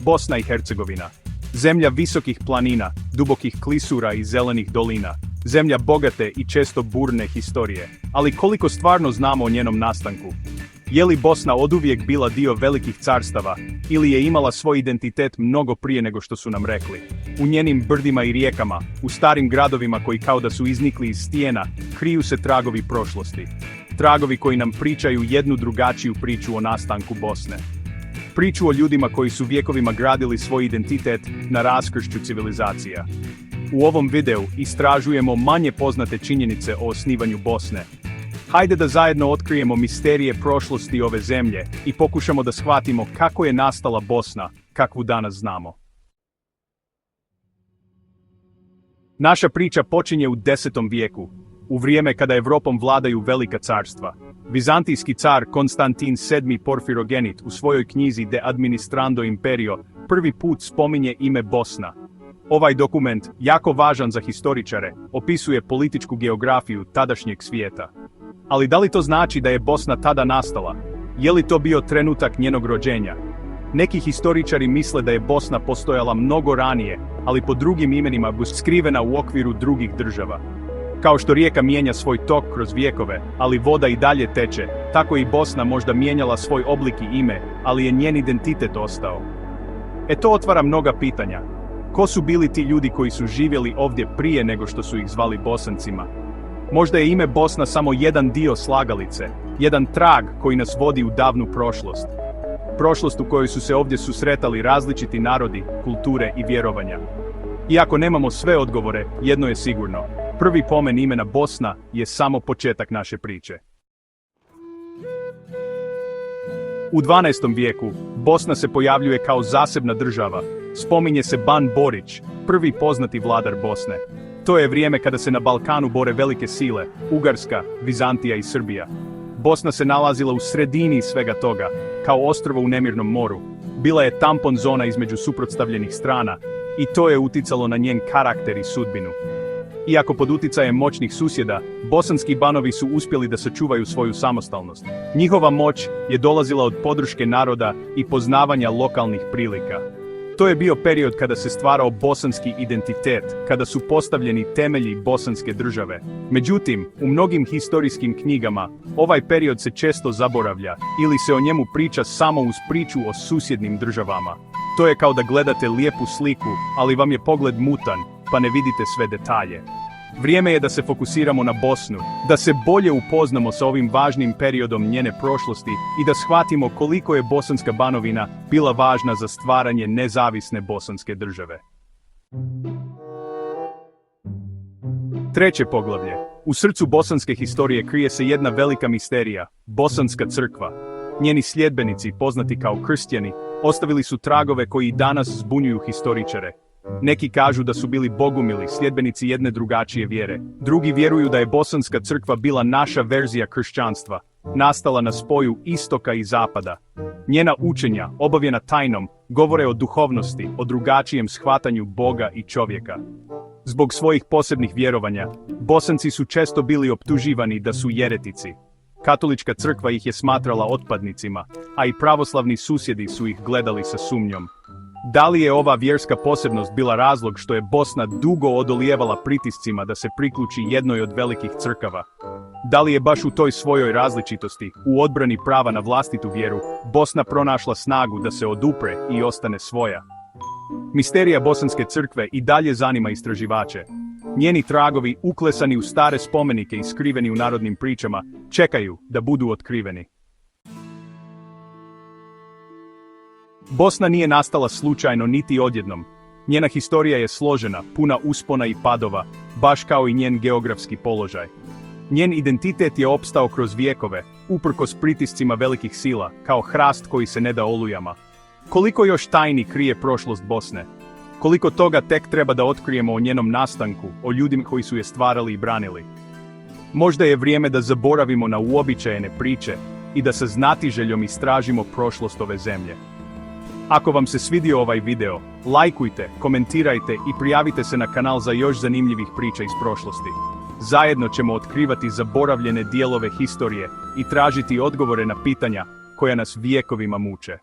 Bosna i Hercegovina. Zemlja visokih planina, dubokih klisura i zelenih dolina. Zemlja bogate i često burne historije. Ali koliko stvarno znamo o njenom nastanku? Je li Bosna oduvijek bila dio velikih carstava, ili je imala svoj identitet mnogo prije nego što su nam rekli? U njenim brdima i rijekama, u starim gradovima koji kao da su iznikli iz stijena, kriju se tragovi prošlosti. Tragovi koji nam pričaju jednu drugačiju priču o nastanku Bosne. Priču o ljudima koji su vjekovima gradili svoj identitet na raskršću civilizacija. U ovom videu istražujemo manje poznate činjenice o osnivanju Bosne. Hajde da zajedno otkrijemo misterije prošlosti ove zemlje i pokušamo da shvatimo kako je nastala Bosna, kakvu danas znamo. Naša priča počinje u 10. vijeku, u vrijeme kada Europom vladaju velika carstva. Vizantijski car Konstantin VII Porfirogenit u svojoj knjizi De Administrando Imperio prvi put spominje ime Bosna. Ovaj dokument, jako važan za historičare, opisuje političku geografiju tadašnjeg svijeta. Ali da li to znači da je Bosna tada nastala? Je li to bio trenutak njenog rođenja? Neki historičari misle da je Bosna postojala mnogo ranije, ali pod drugim imenima, skrivena u okviru drugih država. Kao što rijeka mijenja svoj tok kroz vjekove, ali voda i dalje teče, tako i Bosna možda mijenjala svoj oblik i ime, ali je njen identitet ostao. To otvara mnoga pitanja. Ko su bili ti ljudi koji su živjeli ovdje prije nego što su ih zvali Bosancima? Možda je ime Bosna samo jedan dio slagalice, jedan trag koji nas vodi u davnu prošlost. Prošlost u kojoj su se ovdje susretali različiti narodi, kulture i vjerovanja. Iako nemamo sve odgovore, jedno je sigurno. Prvi pomen imena Bosna je samo početak naše priče. U 12. vijeku, Bosna se pojavljuje kao zasebna država. Spominje se Ban Borić, prvi poznati vladar Bosne. To je vrijeme kada se na Balkanu bore velike sile, Ugarska, Vizantija i Srbija. Bosna se nalazila u sredini svega toga, kao ostrvo u nemirnom moru. Bila je tampon zona između suprotstavljenih strana, i to je uticalo na njen karakter i sudbinu. Iako pod uticajem moćnih susjeda, bosanski banovi su uspjeli da sačuvaju svoju samostalnost. Njihova moć je dolazila od podrške naroda i poznavanja lokalnih prilika. To je bio period kada se stvarao bosanski identitet, kada su postavljeni temelji bosanske države. Međutim, u mnogim historijskim knjigama, ovaj period se često zaboravlja, ili se o njemu priča samo uz priču o susjednim državama. To je kao da gledate lijepu sliku, ali vam je pogled mutan, pa ne vidite sve detalje. Vrijeme je da se fokusiramo na Bosnu, da se bolje upoznamo sa ovim važnim periodom njene prošlosti i da shvatimo koliko je bosanska banovina bila važna za stvaranje nezavisne bosanske države. Treće poglavlje. U srcu bosanske historije krije se jedna velika misterija, Bosanska crkva. Njeni sljedbenici, poznati kao kršćani, ostavili su tragove koji i danas zbunjuju historičare. Neki kažu da su bili bogumili, sljedbenici jedne drugačije vjere. Drugi vjeruju da je Bosanska crkva bila naša verzija kršćanstva, nastala na spoju istoka i zapada. Njena učenja, obavijena tajnom, govore o duhovnosti, o drugačijem shvatanju Boga i čovjeka. Zbog svojih posebnih vjerovanja, Bosanci su često bili optuživani da su jeretici. Katolička crkva ih je smatrala otpadnicima, a i pravoslavni susjedi su ih gledali sa sumnjom. Da li je ova vjerska posebnost bila razlog što je Bosna dugo odolijevala pritiscima da se priključi jednoj od velikih crkava? Da li je baš u toj svojoj različitosti, u odbrani prava na vlastitu vjeru, Bosna pronašla snagu da se odupre i ostane svoja? Misterija Bosanske crkve i dalje zanima istraživače. Njeni tragovi, uklesani u stare spomenike i skriveni u narodnim pričama, čekaju da budu otkriveni. Bosna nije nastala slučajno niti odjednom. Njena historija je složena, puna uspona i padova, baš kao i njen geografski položaj. Njen identitet je opstao kroz vjekove, uprkos pritiscima velikih sila, kao hrast koji se ne da olujama. Koliko još tajni krije prošlost Bosne? Koliko toga tek treba da otkrijemo o njenom nastanku, o ljudima koji su je stvarali i branili? Možda je vrijeme da zaboravimo na uobičajene priče i da sa znatiželjom istražimo prošlost ove zemlje. Ako vam se svidio ovaj video, lajkujte, komentirajte i prijavite se na kanal za još zanimljivih priča iz prošlosti. Zajedno ćemo otkrivati zaboravljene dijelove historije i tražiti odgovore na pitanja koja nas vjekovima muče.